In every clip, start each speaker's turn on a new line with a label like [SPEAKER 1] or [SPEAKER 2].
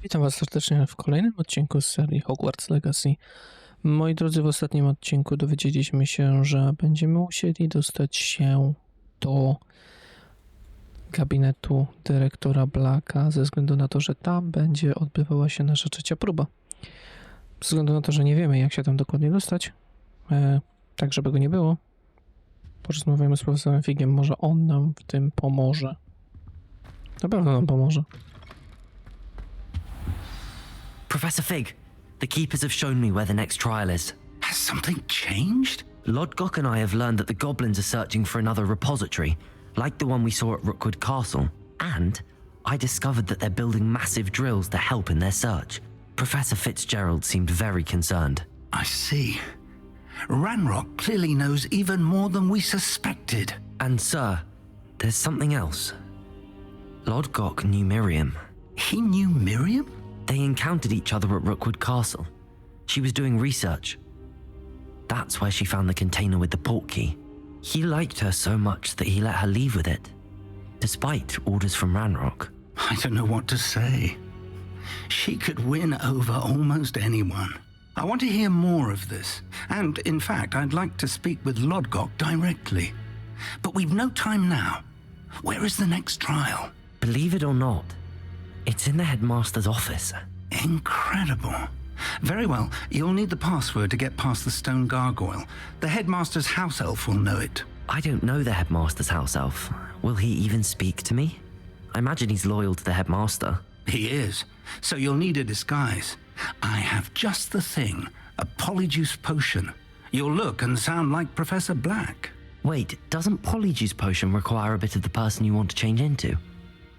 [SPEAKER 1] Witam Was serdecznie w kolejnym odcinku z serii Hogwarts Legacy. Moi drodzy, w ostatnim odcinku dowiedzieliśmy się, że będziemy musieli dostać się do gabinetu dyrektora Blacka ze względu na to, że tam będzie odbywała się nasza trzecia próba. Ze względu na to, że nie wiemy, jak się tam dokładnie dostać, tak żeby go nie było, porozmawiamy z profesorem Figiem, może on nam w tym pomoże. Na pewno nam pomoże.
[SPEAKER 2] Professor Fig, the keepers have shown me where the next trial is.
[SPEAKER 3] Has something changed?
[SPEAKER 2] Lodgok and I have learned that the goblins are searching for another repository, like the one we saw at Rookwood Castle. And I discovered that they're building massive drills to help in their search. Professor Fitzgerald seemed very concerned.
[SPEAKER 3] I see. Ranrock clearly knows even more than we suspected.
[SPEAKER 2] And sir, there's something else. Lodgok knew Miriam.
[SPEAKER 3] He knew Miriam?
[SPEAKER 2] They encountered each other at Rookwood Castle. She was doing research. That's where she found the container with the portkey. He liked her so much that he let her leave with it, despite orders from Ranrock.
[SPEAKER 3] I don't know what to say. She could win over almost anyone. I want to hear more of this. And, in fact, I'd like to speak with Lodgok directly. But we've no time now. Where is the next trial?
[SPEAKER 2] Believe it or not, it's in the headmaster's office.
[SPEAKER 3] Incredible. Very well, you'll need the password to get past the stone gargoyle. The headmaster's house elf will know it.
[SPEAKER 2] I don't know the headmaster's house elf. Will he even speak to me? I imagine he's loyal to the headmaster.
[SPEAKER 3] He is. So you'll need a disguise. I have just the thing. A polyjuice potion. You'll look and sound like Professor Black.
[SPEAKER 2] Wait, doesn't Polyjuice Potion require a bit of the person you want to change into?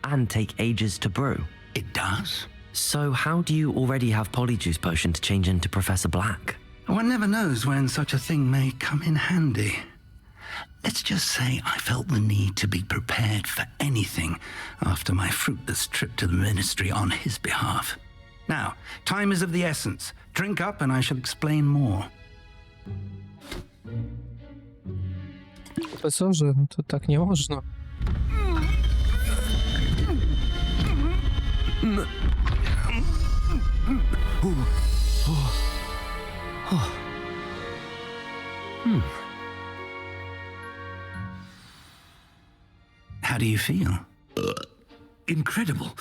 [SPEAKER 2] And take ages to brew?
[SPEAKER 3] It does?
[SPEAKER 2] So how do you already have Polyjuice Potion to change into Professor Black?
[SPEAKER 3] One never knows when such a thing may come in handy. Let's just say I felt the need to be prepared for anything after my fruitless trip to the ministry on his behalf. Now, time is of the essence. Drink up and I shall explain more.
[SPEAKER 1] Profesorze, to tak nie można.
[SPEAKER 3] How do you feel?
[SPEAKER 4] Incredible.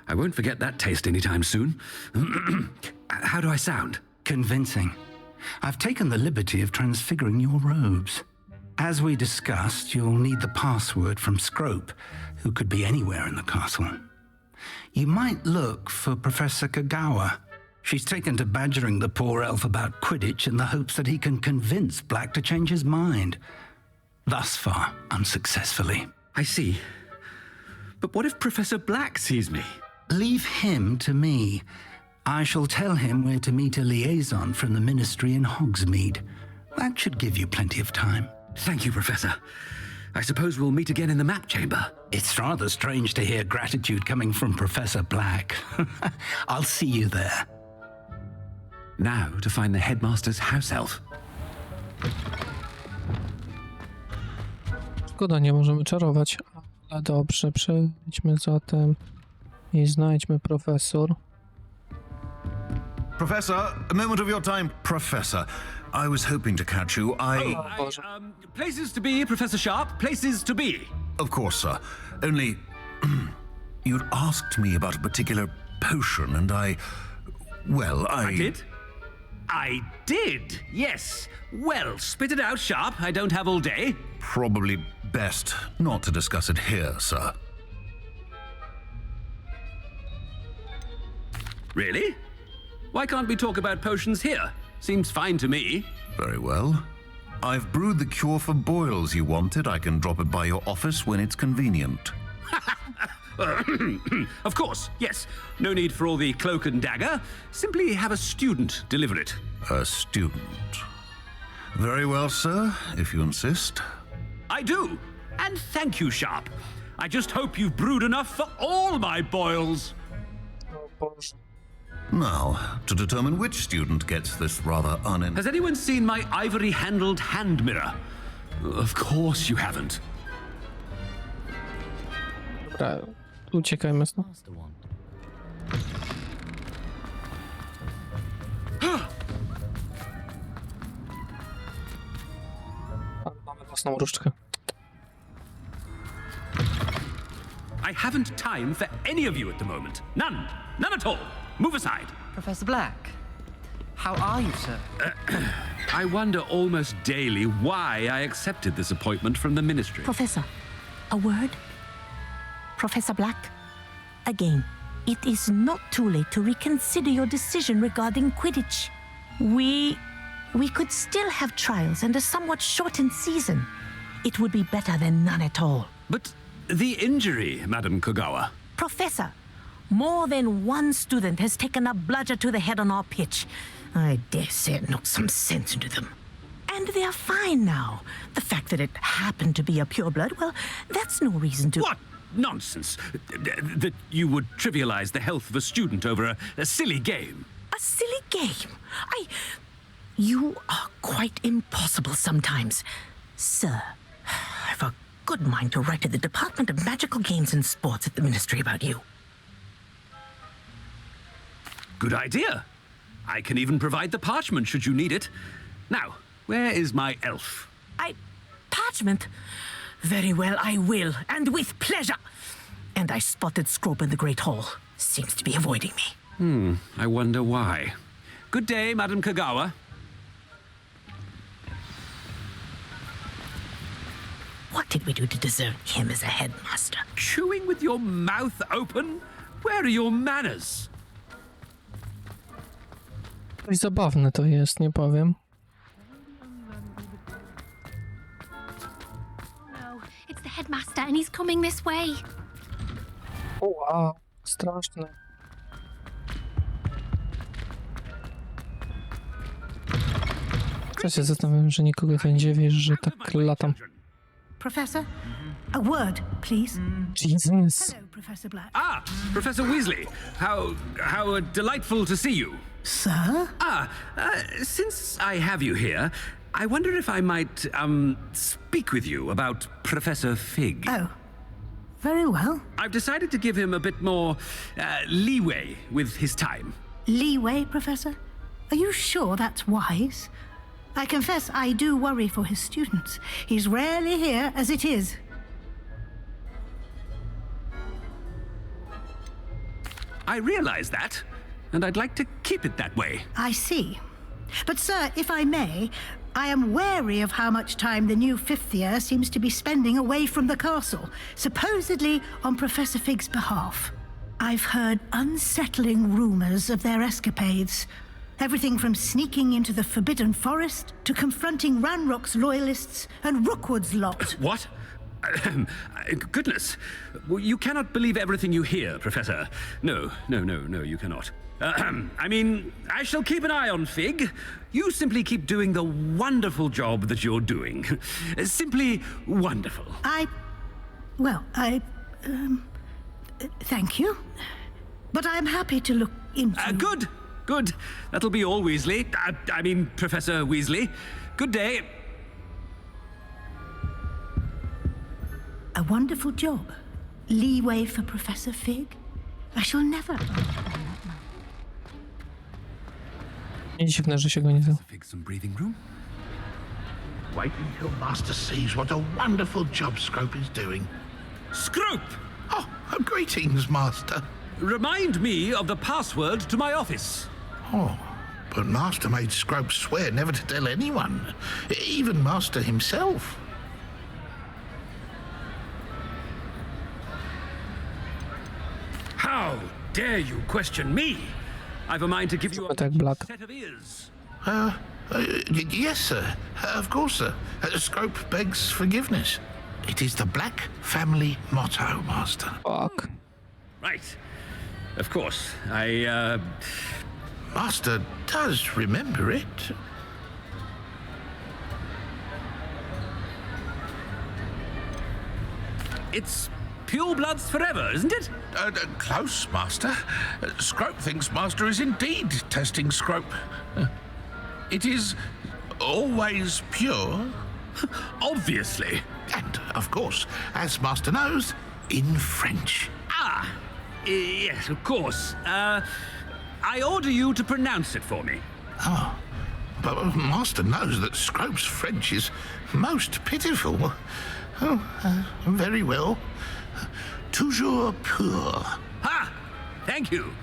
[SPEAKER 4] I won't forget that taste anytime soon. How do I sound?
[SPEAKER 3] Convincing. I've taken the liberty of transfiguring your robes. As we discussed, you'll need the password from Scrope, who could be anywhere in the castle. You might look for Professor Kagawa. She's taken to badgering the poor elf about Quidditch in the hopes that he can convince Black to change his mind. Thus far, unsuccessfully.
[SPEAKER 4] I see. But what if Professor Black sees me?
[SPEAKER 3] Leave him to me. I shall tell him where to meet a liaison from the ministry in Hogsmeade. That should give you plenty of time.
[SPEAKER 4] Thank you, Professor. I suppose we'll meet again in the map chamber.
[SPEAKER 3] It's rather strange to hear gratitude coming from Professor Black. I'll see you there.
[SPEAKER 4] Now to find the headmaster's house elf.
[SPEAKER 1] Szkoda, nie możemy czarować, ale dobrze, przejdźmy zatem i znajdźmy profesor.
[SPEAKER 5] Professor, a moment of your time. Professor, I was hoping to catch you.
[SPEAKER 4] Places to be, Professor Sharp. Places to be.
[SPEAKER 5] Of course, sir. Only, you'd asked me about a particular potion, and I
[SPEAKER 4] did? I did, yes. Well, spit it out, Sharp. I don't have all day.
[SPEAKER 5] Probably best not to discuss it here, sir.
[SPEAKER 4] Really? Why can't we talk about potions here? Seems fine to me.
[SPEAKER 5] Very well. I've brewed the cure for boils you wanted. I can drop it by your office when it's convenient.
[SPEAKER 4] Of course, yes. No need for all the cloak and dagger. Simply have a student deliver it.
[SPEAKER 5] A student. Very well, sir, if you insist.
[SPEAKER 4] I do. And thank you, Sharp. I just hope you've brewed enough for all my boils.
[SPEAKER 5] Now, to determine which student gets this rather
[SPEAKER 4] Has anyone seen my ivory-handled hand mirror? Of course you haven't.
[SPEAKER 1] Dobra, uciekajmy stąd. Mamy własną różdżkę.
[SPEAKER 4] I haven't time for any of you at the moment. None. None at all. Move aside.
[SPEAKER 6] Professor Black, how are you, sir?
[SPEAKER 4] I wonder almost daily why I accepted this appointment from the ministry.
[SPEAKER 7] Professor, a word? Professor Black, again, it is not too late to reconsider your decision regarding Quidditch. We could still have trials and a somewhat shortened season. It would be better than none at all.
[SPEAKER 4] But the injury, Madam Kogawa.
[SPEAKER 7] Professor, more than one student has taken a bludger to the head on our pitch. I dare say it knocked some sense into them. And they are fine now. The fact that it happened to be a pureblood, well, that's no reason to...
[SPEAKER 4] What nonsense! That you would trivialize the health of a student over a silly game.
[SPEAKER 7] A silly game? You are quite impossible sometimes. Sir, I've a good mind to write to the Department of Magical Games and Sports at the Ministry about you.
[SPEAKER 4] Good idea. I can even provide the parchment should you need it. Now, where is my elf?
[SPEAKER 7] Parchment? Very well, I will, and with pleasure. And I spotted Scrope in the Great Hall. Seems to be avoiding me.
[SPEAKER 4] I wonder why. Good day, Madam Kogawa.
[SPEAKER 7] What did we do to deserve him as a headmaster?
[SPEAKER 4] Chewing with your mouth open? Where are your manners?
[SPEAKER 1] Coś zabawne to jest, nie powiem.
[SPEAKER 8] No, it's the headmaster and he's coming this way.
[SPEAKER 1] O, wow, straszne. Ja się zastanawiam, że nikogo to nie dziwi, że tak latam.
[SPEAKER 9] Professor, a word, please.
[SPEAKER 1] Jesus.
[SPEAKER 9] Hello, Professor Black.
[SPEAKER 4] Ah, Professor Weasley. How delightful to see you.
[SPEAKER 9] Sir?
[SPEAKER 4] Since I have you here, I wonder if I might, speak with you about Professor Fig.
[SPEAKER 9] Oh, very well.
[SPEAKER 4] I've decided to give him a bit more, leeway with his time.
[SPEAKER 9] Leeway, Professor? Are you sure that's wise? I confess I do worry for his students. He's rarely here as it is.
[SPEAKER 4] I realize that, and I'd like to keep it that way.
[SPEAKER 9] I see. But, sir, if I may, I am wary of how much time the new fifth year seems to be spending away from the castle, supposedly on Professor Fig's behalf. I've heard unsettling rumors of their escapades. Everything from sneaking into the Forbidden Forest to confronting Ranrock's loyalists and Rookwood's lot.
[SPEAKER 4] What? Goodness. You cannot believe everything you hear, Professor. No, you cannot. I mean, I shall keep an eye on Fig. You simply keep doing the wonderful job that you're doing. Simply wonderful.
[SPEAKER 9] Thank you. But I'm happy to look into...
[SPEAKER 4] Good. That'll be all, Weasley. I mean, Professor Weasley. Good day.
[SPEAKER 9] A wonderful job. Leeway for Professor Fig. I shall never...
[SPEAKER 1] Nie dziwne, że się go nie da.
[SPEAKER 4] Fig some breathing room.
[SPEAKER 10] Wait until Master sees what a wonderful job Scrope is doing.
[SPEAKER 4] Scrope!
[SPEAKER 10] Oh, greetings, Master.
[SPEAKER 4] Remind me of the password to my office.
[SPEAKER 10] Oh, but Master made Scrope swear never to tell anyone, even Master himself.
[SPEAKER 4] How dare you question me? I've a mind to give you a
[SPEAKER 1] Tak, Black.
[SPEAKER 4] set of ears.
[SPEAKER 10] Yes, sir. Of course, sir. Scrope begs forgiveness. It is the Black family motto, Master.
[SPEAKER 1] Fuck.
[SPEAKER 4] Right. Of course.
[SPEAKER 10] Master does remember it.
[SPEAKER 4] It's pure bloods forever, isn't it?
[SPEAKER 10] Close, Master. Scrope thinks Master is indeed testing Scrope. It is always pure.
[SPEAKER 4] Obviously.
[SPEAKER 10] And, of course, as Master knows, in French.
[SPEAKER 4] Yes, of course. I order you to pronounce it for me.
[SPEAKER 10] Oh, but Master knows that Scrope's French is most pitiful. Oh, very well. Toujours pur.
[SPEAKER 4] Ha! Thank you.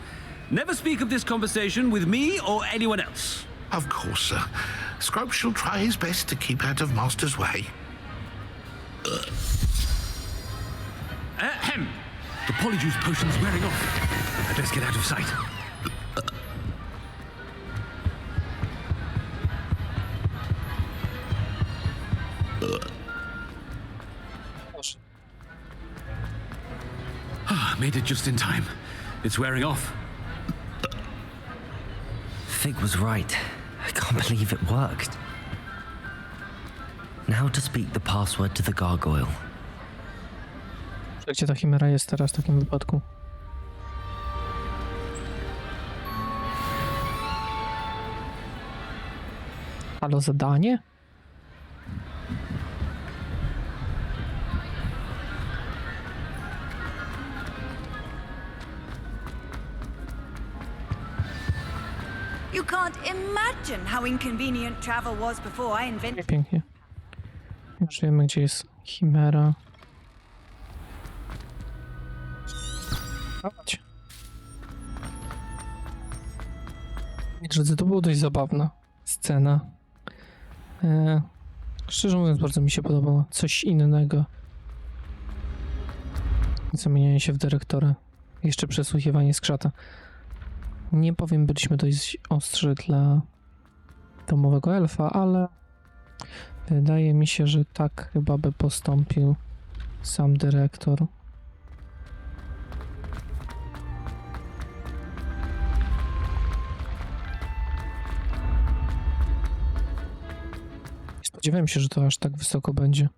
[SPEAKER 4] Never speak of this conversation with me or anyone else.
[SPEAKER 10] Of course, sir. Scrope shall try his best to keep out of Master's way.
[SPEAKER 4] Ahem. The polyjuice potion's wearing off. I'd best get out of sight. Made it just in time. It's wearing off.
[SPEAKER 2] Fig was right. I can't believe it worked. Now to speak the password to the gargoyle.
[SPEAKER 1] Gdzie ta chimera jest teraz w takim wypadku? Halo, zadanie?
[SPEAKER 11] You can't imagine how inconvenient travel was before I invented.
[SPEAKER 1] Pięknie. Już wiemy, gdzie jest chimera. Chodź. Drodzy, to była dość zabawna scena. Szczerze mówiąc, bardzo mi się podobało. Coś innego. Zamienianie się w dyrektora. Jeszcze przesłuchiwanie skrzata. Nie powiem, byliśmy dość ostrzy dla domowego elfa, ale wydaje mi się, że tak chyba by postąpił sam dyrektor. Nie spodziewałem się, że to aż tak wysoko będzie.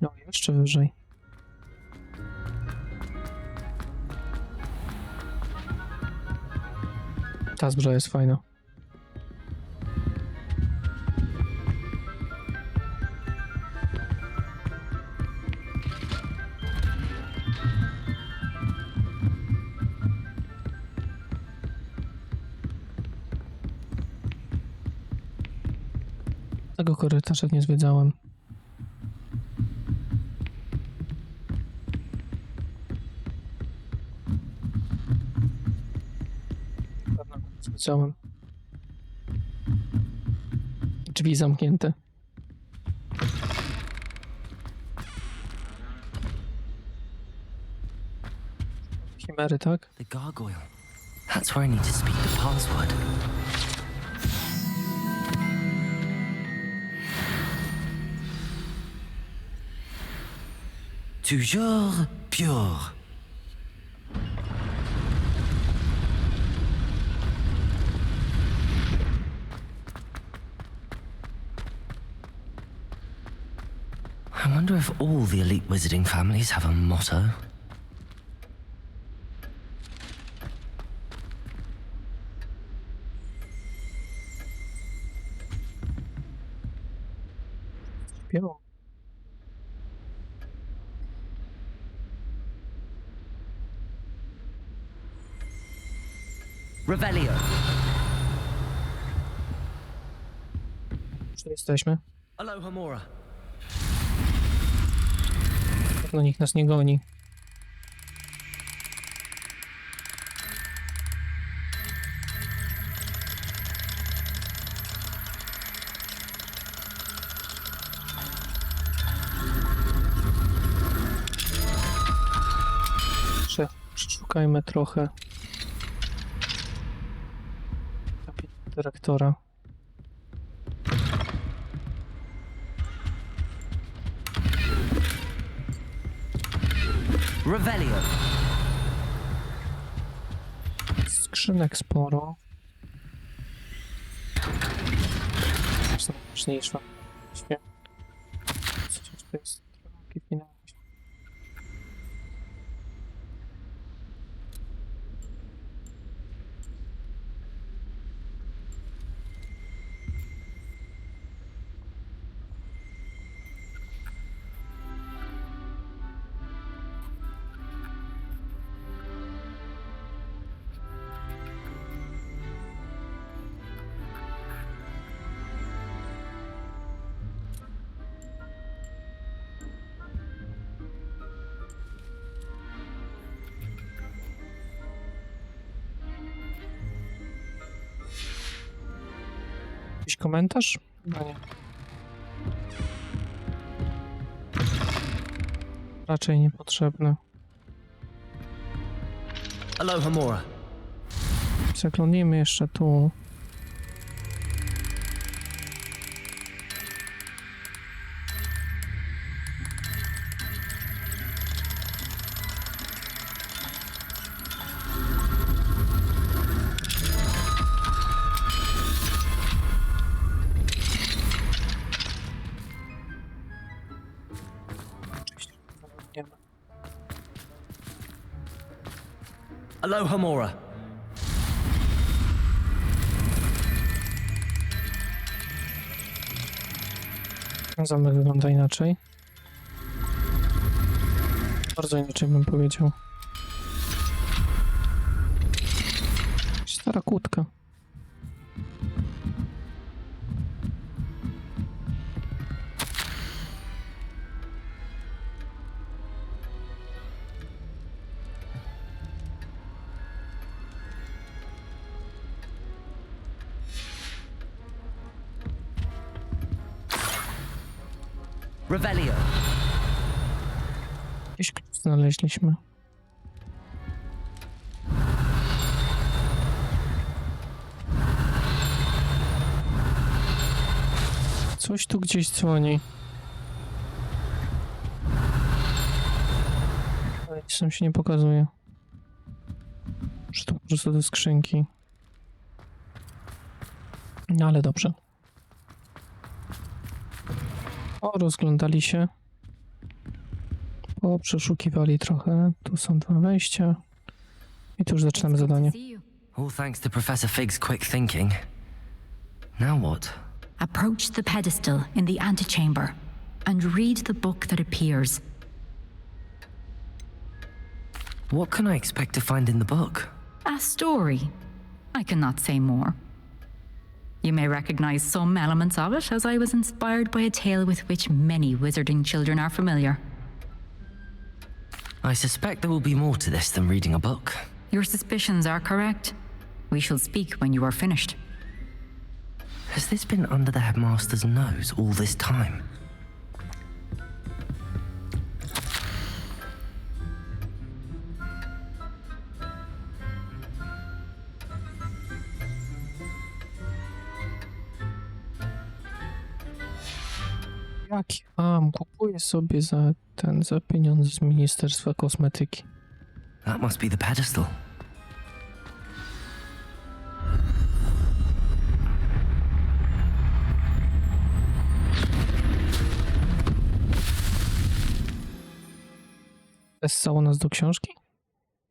[SPEAKER 1] No, jeszcze wyżej. Ta zbroja jest fajna. Tego korytarza nie zwiedzałem. Zwiedzałem. Drzwi zamknięte. Chimery, tak?
[SPEAKER 2] The gargoyle. That's where I need to speak the password. Toujours pure. I wonder if all the elite wizarding families have a motto.
[SPEAKER 1] Śpiewam.
[SPEAKER 2] Revelio.
[SPEAKER 1] Już tu jesteśmy.
[SPEAKER 2] Aloha Mora.
[SPEAKER 1] No nikt nas nie goni. Przeszukajmy trochę dyrektora.
[SPEAKER 2] Revelio.
[SPEAKER 1] Skrzynek sporo. Są ważniejsze. Chociaż to jest trochę finalnie. komentarz? No nie. Raczej niepotrzebne.
[SPEAKER 2] Aloha, Mora.
[SPEAKER 1] Zaglądnijmy jeszcze tu.
[SPEAKER 2] Aloha, Mora.
[SPEAKER 1] Zamek wygląda inaczej. Bardzo inaczej bym powiedział. Stara kłódka.
[SPEAKER 2] Revelio.
[SPEAKER 1] Gdzieś klucz znaleźliśmy. Coś tu gdzieś dzwoni. Ale nic tam się nie pokazuje. Że to po prostu te skrzynki. No ale dobrze. O, rozglądali się. O, przeszukiwali trochę. Tu są 2 wejścia. I tu już zaczynamy zadanie.
[SPEAKER 2] All thanks to Professor Fig's quick thinking. Now what?
[SPEAKER 12] Approach the pedestal in the antechamber and read the book that appears.
[SPEAKER 2] What can I expect to find in the book?
[SPEAKER 12] A story. I cannot say more. You may recognize some elements of it, as I was inspired by a tale with which many wizarding children are familiar.
[SPEAKER 2] I suspect there will be more to this than reading a book.
[SPEAKER 12] Your suspicions are correct. We shall speak when you are finished.
[SPEAKER 2] Has this been under the headmaster's nose all this time?
[SPEAKER 1] Jaki? A, kupuję sobie za pieniądze z Ministerstwa Kosmetyki.
[SPEAKER 2] That must be the pedestal.
[SPEAKER 1] Wessało nas do książki?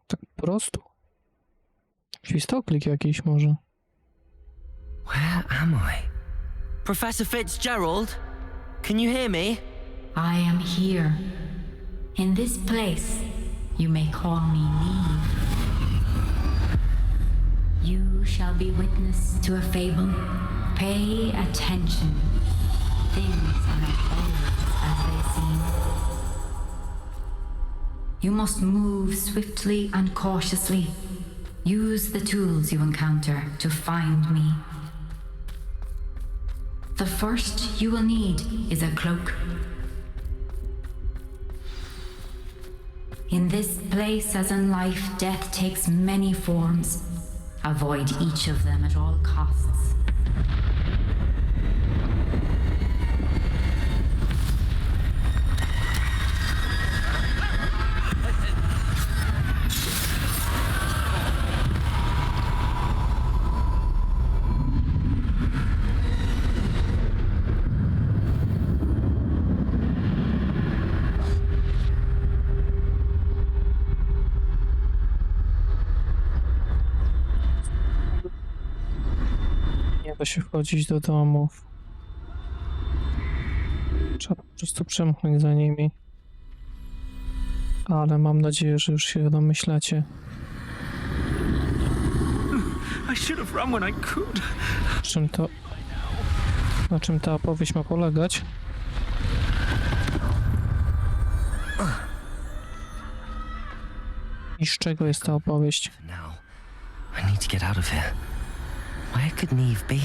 [SPEAKER 1] Tak po prostu. Świstoklik jakiś może.
[SPEAKER 2] Where am I? Professor Fitzgerald? Can you hear me?
[SPEAKER 12] I am here. In this place, you may call me Niamh. You shall be witness to a fable. Pay attention. Things are not always as they seem. You must move swiftly and cautiously. Use the tools you encounter to find me. The first you will need is a cloak. In this place, as in life, death takes many forms. Avoid each of them at all costs.
[SPEAKER 1] Nie da się wchodzić do domów. Trzeba po prostu przemknąć za nimi. Ale mam nadzieję, że już się domyślacie.
[SPEAKER 4] I should have run when I could.
[SPEAKER 1] Na czym ta opowieść ma polegać? I z czego jest ta opowieść?
[SPEAKER 2] Now, I need to get out of here. Where could Niamh be?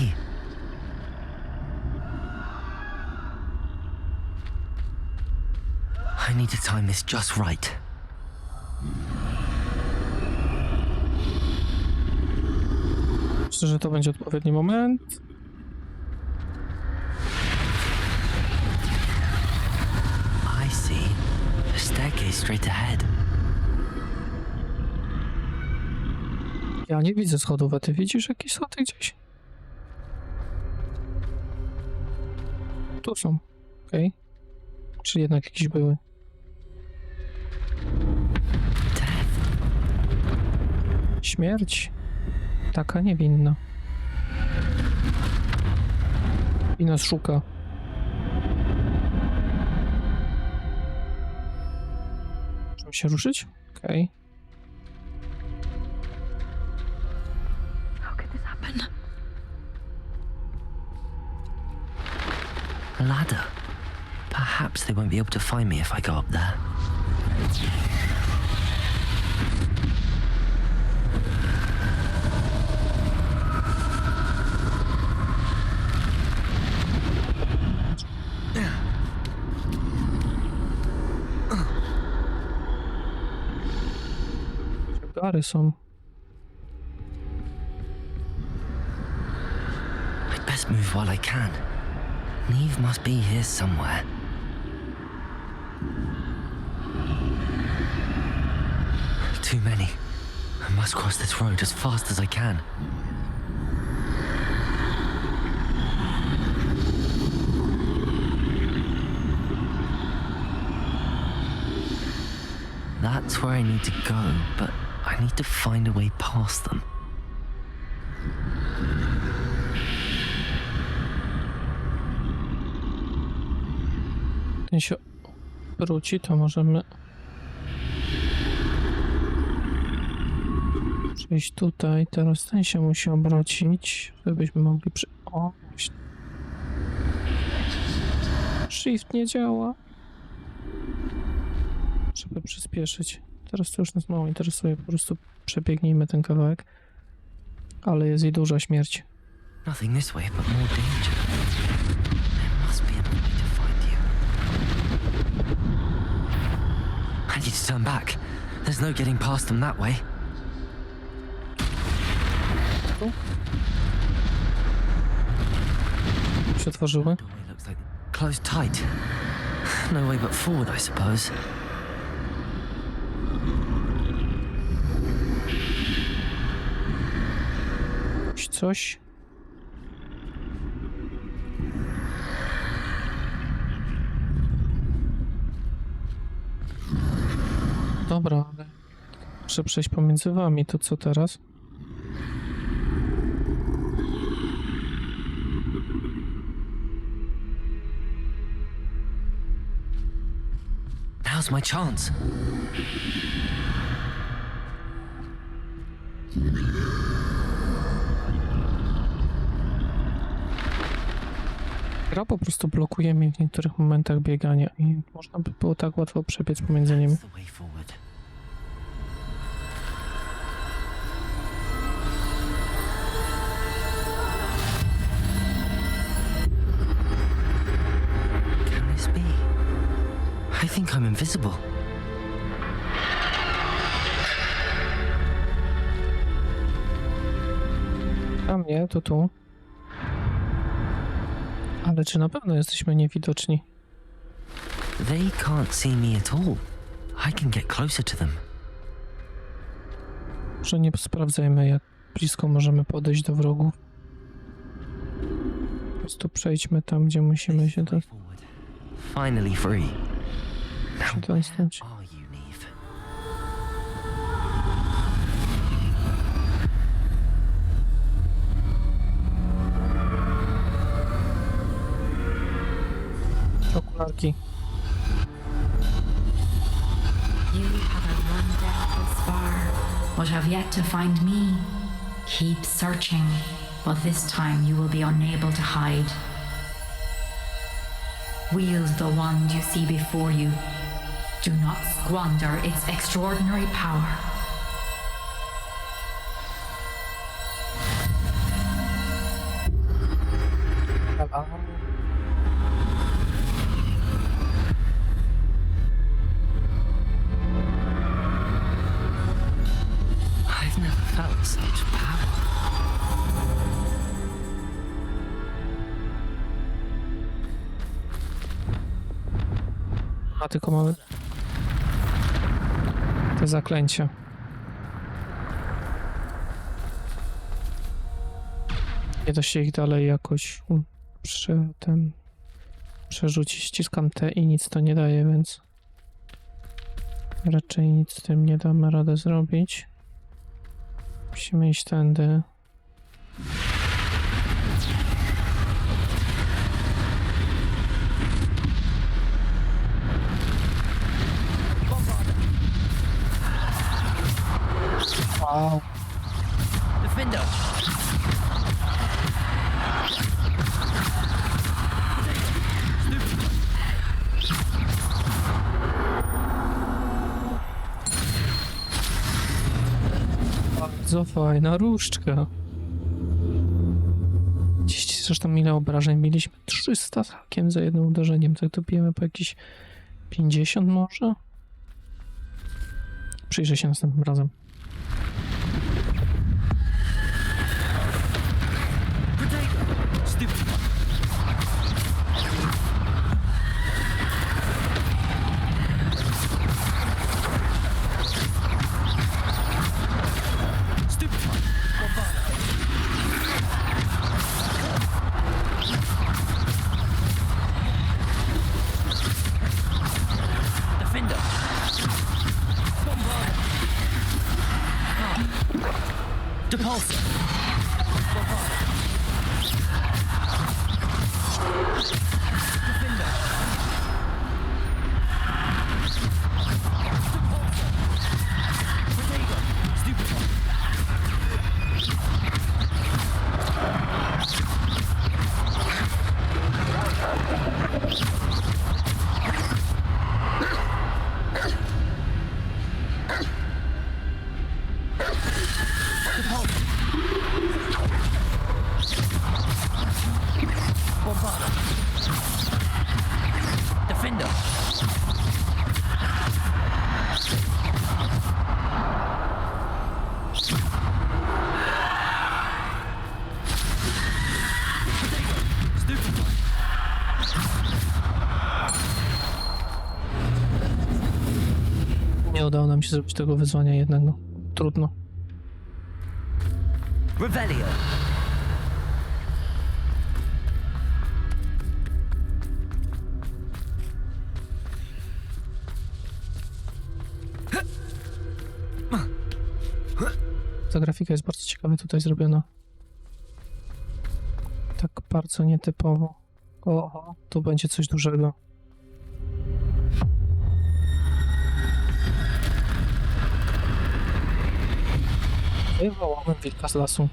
[SPEAKER 2] I need to time this just right.
[SPEAKER 1] Myślę, że to będzie odpowiedni moment.
[SPEAKER 2] I see. A staircase straight ahead.
[SPEAKER 1] Ja nie widzę schodów, a ty widzisz jakieś schody gdzieś? Tu są. Okej. Czy jednak jakieś były? Śmierć. Taka niewinna. I nas szuka. Możemy się ruszyć? Okej.
[SPEAKER 8] How could this happen?
[SPEAKER 2] A ladder. Perhaps they won't be able to find me if I go up there.
[SPEAKER 1] Gary są.
[SPEAKER 2] I'd best move while I can. Niamh must be here somewhere. Too many. I must cross this road as fast as I can. That's where I need to go, but I need to find a way past them.
[SPEAKER 1] Ten się wróci, to możemy przejść tutaj. Teraz ten się musi obrócić, żebyśmy mogli O, właśnie. Shift nie działa. Żeby przyspieszyć. Teraz to już nas mało interesuje, po prostu przebiegnijmy ten kawałek. Ale jest i duża śmierć.
[SPEAKER 2] Nothing this way, but more danger. There must be another way to find you. I need to turn back. There's no getting past them that way.
[SPEAKER 1] Tu? Się otworzyły.
[SPEAKER 2] Doorway looks like closed tight. No way but forward, I suppose.
[SPEAKER 1] Coś. Dobra, ale muszę przejść pomiędzy wami, to co teraz?
[SPEAKER 2] Now's my chance.
[SPEAKER 1] Gra po prostu blokuje mi w niektórych momentach biegania i można by było tak łatwo przebiec pomiędzy nimi.
[SPEAKER 2] The way forward. Can this be? I think I'm invisible.
[SPEAKER 1] A mnie to tu. Ale czy na pewno jesteśmy niewidoczni?
[SPEAKER 2] They can't see me at all. I can get closer to them.
[SPEAKER 1] Że nie sprawdzajmy, jak blisko możemy podejść do wrogów. Po prostu przejdźmy tam, gdzie musimy się to...
[SPEAKER 2] Finally free.
[SPEAKER 1] się dostać.
[SPEAKER 2] Are you, Niamh?
[SPEAKER 1] Okularki.
[SPEAKER 12] You have run down this far, but have yet to find me. Keep searching, but this time you will be unable to hide. Wield the wand you see before you. Do not squander its extraordinary power.
[SPEAKER 2] Such power.
[SPEAKER 1] A tylko mamy te zaklęcia. Nie da się ich dalej jakoś przerzucić. Ściskam T i nic to nie daje, więc raczej nic z tym nie damy radę zrobić. Musimy iść tędy. Wow.
[SPEAKER 2] Defender.
[SPEAKER 1] Bardzo fajna różdżka. Gdzieś zresztą ile obrażeń mieliśmy? 300 z hakiem za jednym uderzeniem. Tak to bijemy po jakieś 50 może? Przyjrzę się następnym razem. Nie udało nam się zrobić tego wyzwania jednego. Trudno.
[SPEAKER 2] Revelio.
[SPEAKER 1] Ta grafika jest bardzo ciekawie tutaj zrobiona. Tak bardzo nietypowo. Oho, tu będzie coś dużego. Wywołałem wilka z lasu.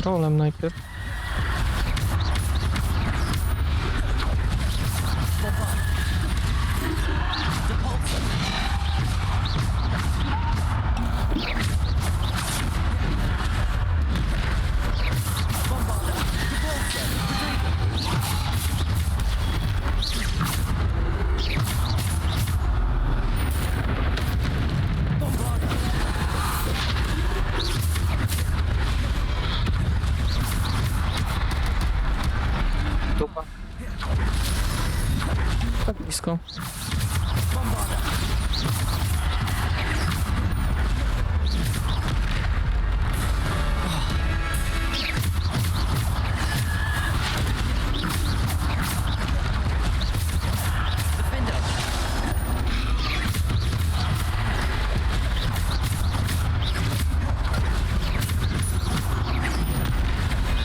[SPEAKER 1] Trolem najpierw. Tak blisko.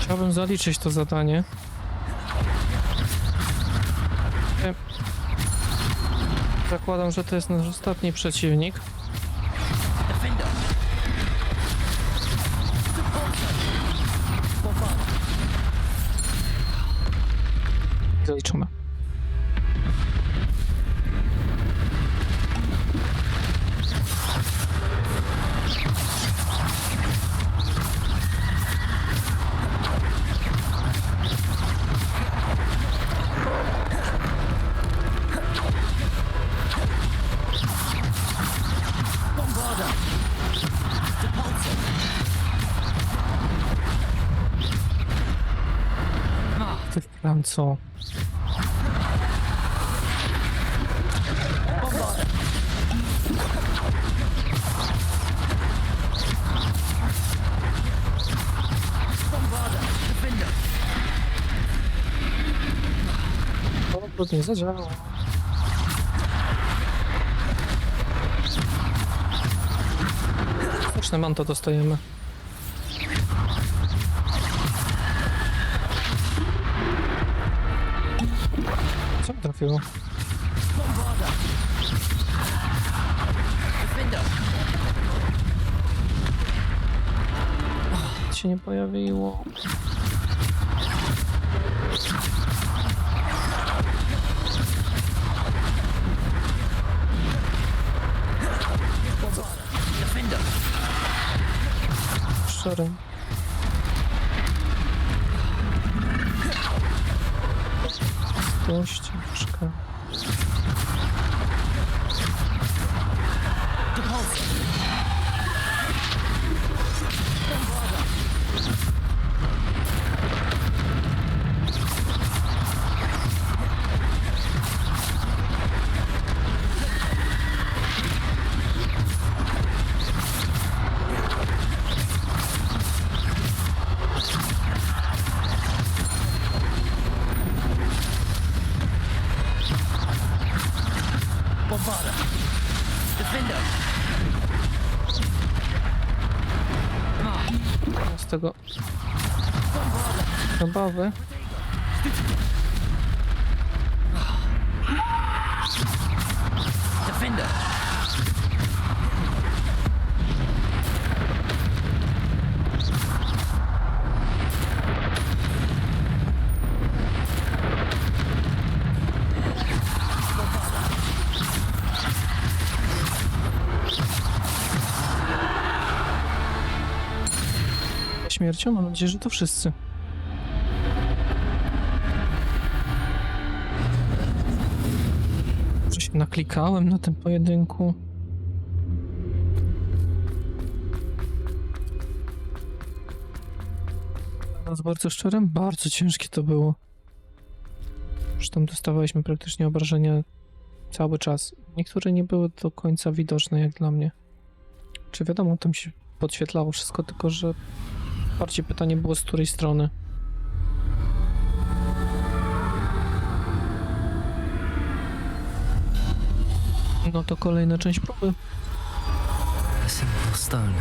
[SPEAKER 1] Chciałbym zaliczyć to zadanie. Zakładam, że to jest nasz ostatni przeciwnik. zaliczone. Ty Franco. To nie zadziałało. Zacznę manto dostajemy. Co mi trafiło? Nic się nie pojawiło. Sorry. Dość troszkę. Z tego zabawy. Śmiercią? Mam nadzieję, że to wszyscy. Że się naklikałem na tym pojedynku. Mówiąc bardzo szczerym, bardzo ciężkie to było. Już tam dostawaliśmy praktycznie obrażenia cały czas. Niektóre nie były do końca widoczne jak dla mnie. Czy wiadomo, tam się podświetlało wszystko, tylko że bardziej pytanie było z której strony. No to kolejna część próby.
[SPEAKER 2] A simple stone.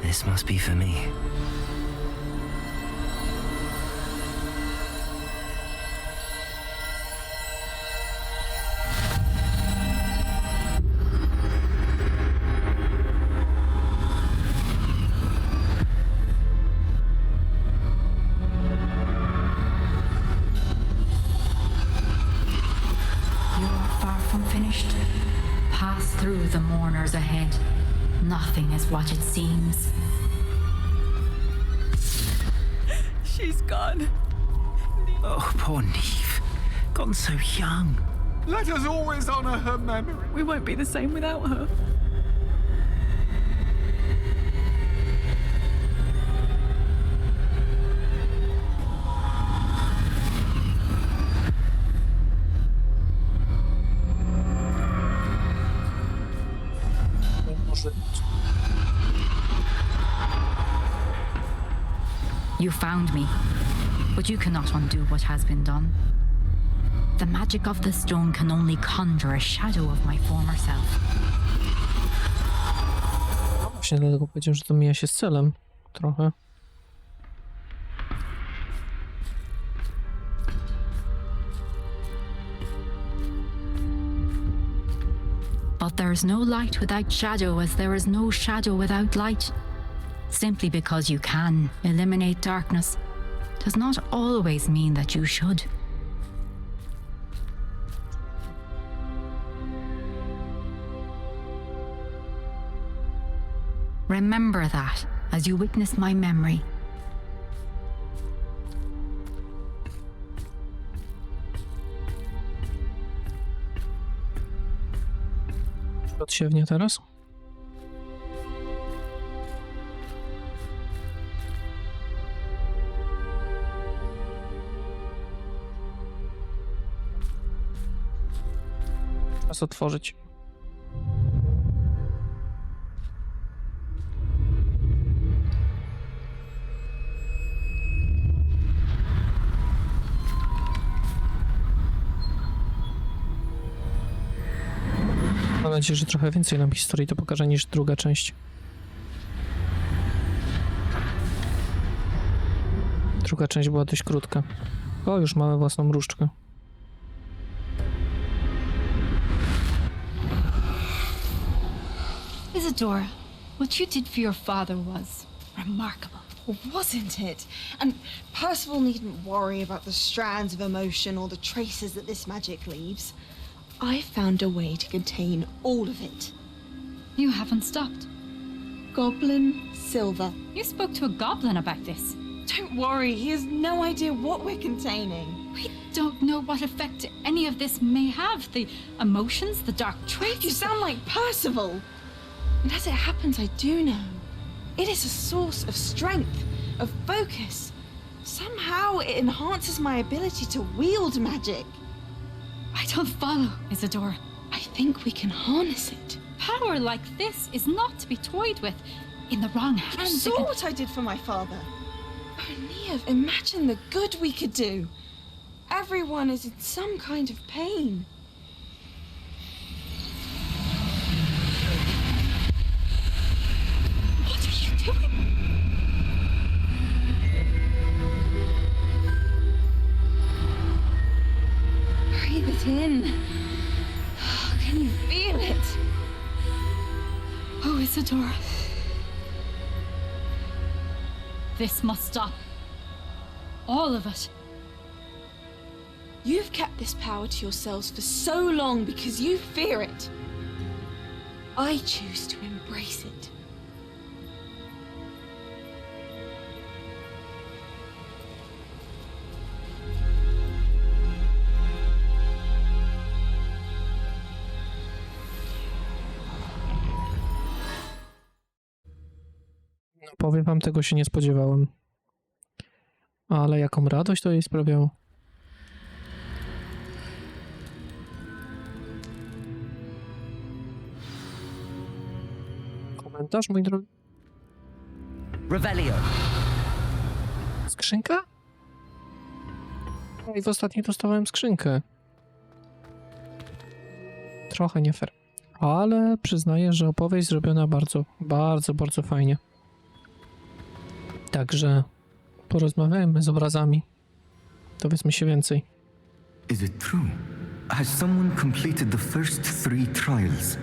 [SPEAKER 2] This must be for me.
[SPEAKER 12] Pass through the mourners ahead. Nothing is what it seems.
[SPEAKER 11] She's gone.
[SPEAKER 3] Oh, poor Niamh. Gone so young.
[SPEAKER 13] Let us always honor her memory.
[SPEAKER 11] We won't be the same without her.
[SPEAKER 12] You found me, but you cannot undo what has been done. The magic of the stone can only conjure a shadow of my former self.
[SPEAKER 1] Właśnie dlatego powiedziałem, że to mija się z celem. Trochę.
[SPEAKER 12] But there is no light without shadow, as there is no shadow without light. Simply because you can eliminate darkness does not always mean that you should. Remember that as you witness my memory.
[SPEAKER 1] Odsiewnie teraz? Czas otworzyć. Mam nadzieję, że trochę więcej nam historii to pokaże niż druga część. Druga część była dość krótka. O, już mamy własną mrużczkę.
[SPEAKER 14] Isadora, what you did for your father was remarkable.
[SPEAKER 15] Wasn't it? And Percival needn't worry about the strands of emotion or the traces that this magic leaves. I found a way to contain all of it.
[SPEAKER 14] You haven't stopped.
[SPEAKER 15] Goblin silver.
[SPEAKER 14] You spoke to a goblin about this.
[SPEAKER 15] Don't worry, he has no idea what we're containing.
[SPEAKER 14] We don't know what effect any of this may have. The emotions, the dark traits.
[SPEAKER 15] You sound like Percival. And as it happens, I do know. It is a source of strength, of focus. Somehow it enhances my ability to wield magic.
[SPEAKER 14] I don't follow, Isadora.
[SPEAKER 15] I think we can harness it.
[SPEAKER 14] Power like this is not to be toyed with. In the wrong
[SPEAKER 15] You
[SPEAKER 14] hands.
[SPEAKER 15] saw what I did for my father. Oh, Niamh, imagine the good we could do. Everyone is in some kind of pain.
[SPEAKER 14] What are you doing?
[SPEAKER 15] Breathe it in. Can you feel it?
[SPEAKER 14] Oh, Isadora. This must stop. All of it.
[SPEAKER 15] You've kept this power to yourselves for so long because you fear it. I choose to embrace it.
[SPEAKER 1] No, powiem wam, tego się nie spodziewałem. Ale jaką radość to jej sprawiało. Komentarz, mój drogi?
[SPEAKER 2] Revelio.
[SPEAKER 1] Skrzynka? No i w ostatniej dostałem skrzynkę. Trochę nie fair. Ale przyznaję, że opowieść zrobiona bardzo fajnie. Także porozmawiajmy z obrazami. Dowiedzmy się więcej.
[SPEAKER 16] Is it true? Has someone completed the first 3 trials?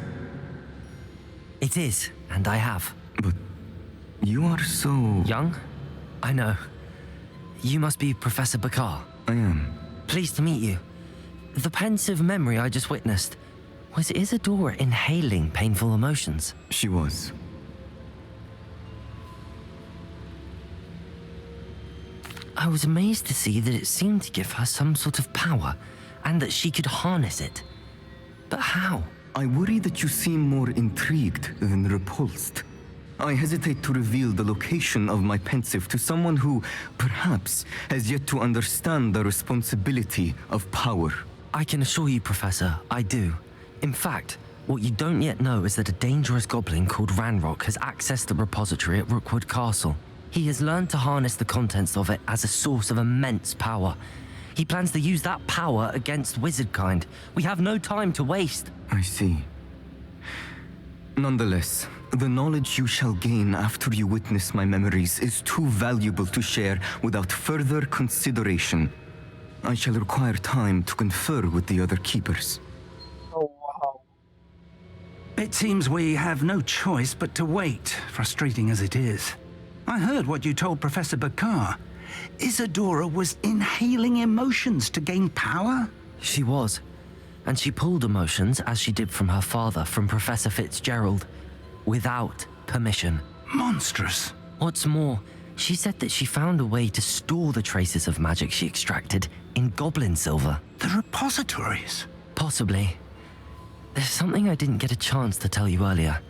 [SPEAKER 2] It is, and I have.
[SPEAKER 16] But you are so...
[SPEAKER 2] Young? I know. You must be Professor Bakar.
[SPEAKER 16] I am.
[SPEAKER 2] Pleased to meet you. The pensive memory I just witnessed, was Isadora inhaling painful emotions?
[SPEAKER 16] She was.
[SPEAKER 2] I was amazed to see that it seemed to give her some sort of power, and that she could harness it. But how?
[SPEAKER 16] I worry that you seem more intrigued than repulsed. I hesitate to reveal the location of my pensive to someone who, perhaps, has yet to understand the responsibility of power.
[SPEAKER 2] I can assure you, Professor, I do. In fact, what you don't yet know is that a dangerous goblin called Ranrock has accessed the repository at Rookwood Castle. He has learned to harness the contents of it as a source of immense power. He plans to use that power against wizardkind. We have no time to waste.
[SPEAKER 16] I see. Nonetheless, the knowledge you shall gain after you witness my memories is too valuable to share without further consideration. I shall require time to confer with the other keepers.
[SPEAKER 1] Oh, wow.
[SPEAKER 3] It seems we have no choice but to wait, frustrating as it is. I heard what you told Professor Bakar. Isadora was inhaling emotions to gain power?
[SPEAKER 2] She was. And she pulled emotions, as she did from her father, from Professor Fitzgerald, without permission.
[SPEAKER 3] Monstrous.
[SPEAKER 2] What's more, she said that she found a way to store the traces of magic she extracted in goblin silver.
[SPEAKER 3] The repositories.
[SPEAKER 2] Possibly. There's something I didn't get a chance to tell you earlier.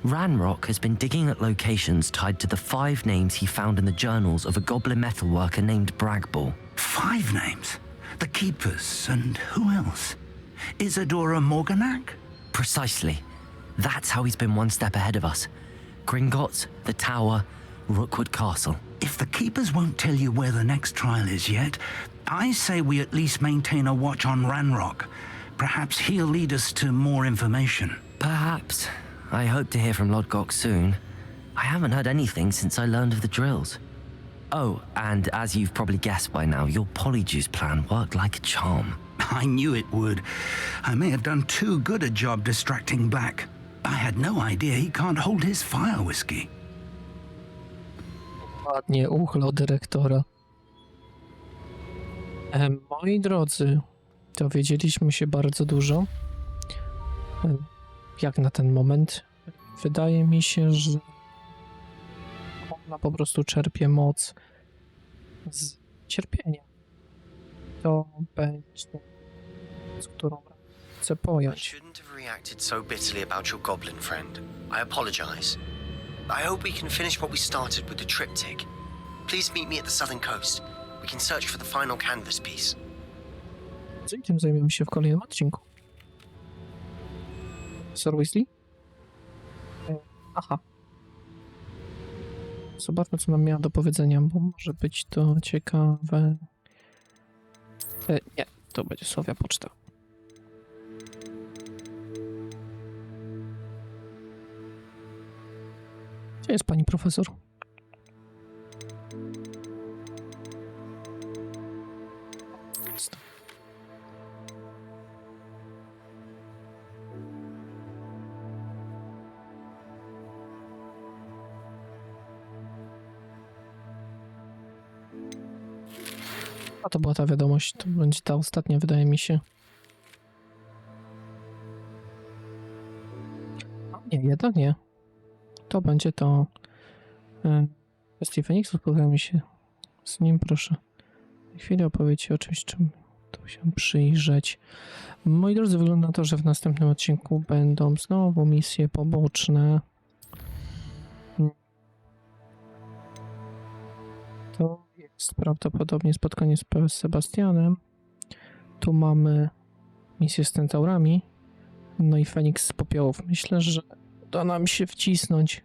[SPEAKER 2] Ranrock has been digging at locations tied to the 5 names he found in the journals of a goblin metalworker named Bragball.
[SPEAKER 3] 5 names? The Keepers, and who else? Isadora Morganac?
[SPEAKER 2] Precisely. That's how he's been one step ahead of us. Gringotts, the Tower, Rookwood Castle.
[SPEAKER 3] If the Keepers won't tell you where the next trial is yet, I say we at least maintain a watch on Ranrock. Perhaps he'll lead us to more information.
[SPEAKER 2] Perhaps. I hope to hear from Lodgok soon. I haven't heard anything since I learned of the drills. Oh, and as you've probably guessed by now, your Polyjuice plan worked like a charm.
[SPEAKER 3] I knew it would. I may have done too good a job distracting Black. I had no idea he can't hold his fire whiskey.
[SPEAKER 1] Ładnie uchlał dyrektora. Moi drodzy, dowiedzieliśmy się bardzo dużo. Jak na ten moment. Wydaje mi się, że ona po prostu czerpie moc z cierpienia. To będzie, z którą chcę pojąć.
[SPEAKER 17] I shouldn't have reacted so bitterly about your goblin friend. I apologize. I hope we can finish what we started with the triptych. Please meet me at the southern coast. We can search for the final canvas piece.
[SPEAKER 1] I tym zajmiemy się w kolejnym odcinku. Sir Weasley? Aha. Zobaczmy, co nam miała do powiedzenia, bo może być to ciekawe. Nie, to będzie Słowia Poczta. Gdzie jest pani profesor? A to była ta wiadomość, to będzie ta ostatnia, wydaje mi się. Nie, jednak nie. To będzie to kwestii Feniksu, spotkamy się z nim, proszę. W chwili opowiedź o czymś, czym to się przyjrzeć. Moi drodzy, wygląda na to, że w następnym odcinku będą znowu misje poboczne. To jest prawdopodobnie spotkanie z Sebastianem. Tu mamy misję z centaurami. No i Feniks z popiołów. Myślę, że uda nam się wcisnąć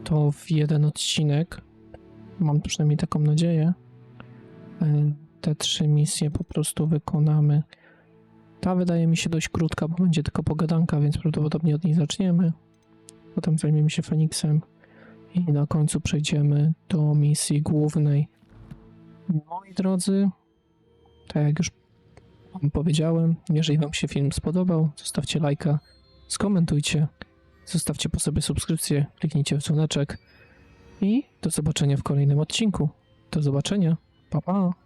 [SPEAKER 1] to w jeden odcinek. Mam przynajmniej taką nadzieję. Te 3 misje po prostu wykonamy. Ta wydaje mi się dość krótka, bo będzie tylko pogadanka, więc prawdopodobnie od niej zaczniemy. Potem zajmiemy się Feniksem i na końcu przejdziemy do misji głównej. Moi drodzy, tak jak już wam powiedziałem, jeżeli wam się film spodobał, zostawcie lajka, skomentujcie, zostawcie po sobie subskrypcję, kliknijcie w dzwoneczek i do zobaczenia w kolejnym odcinku. Do zobaczenia, pa pa!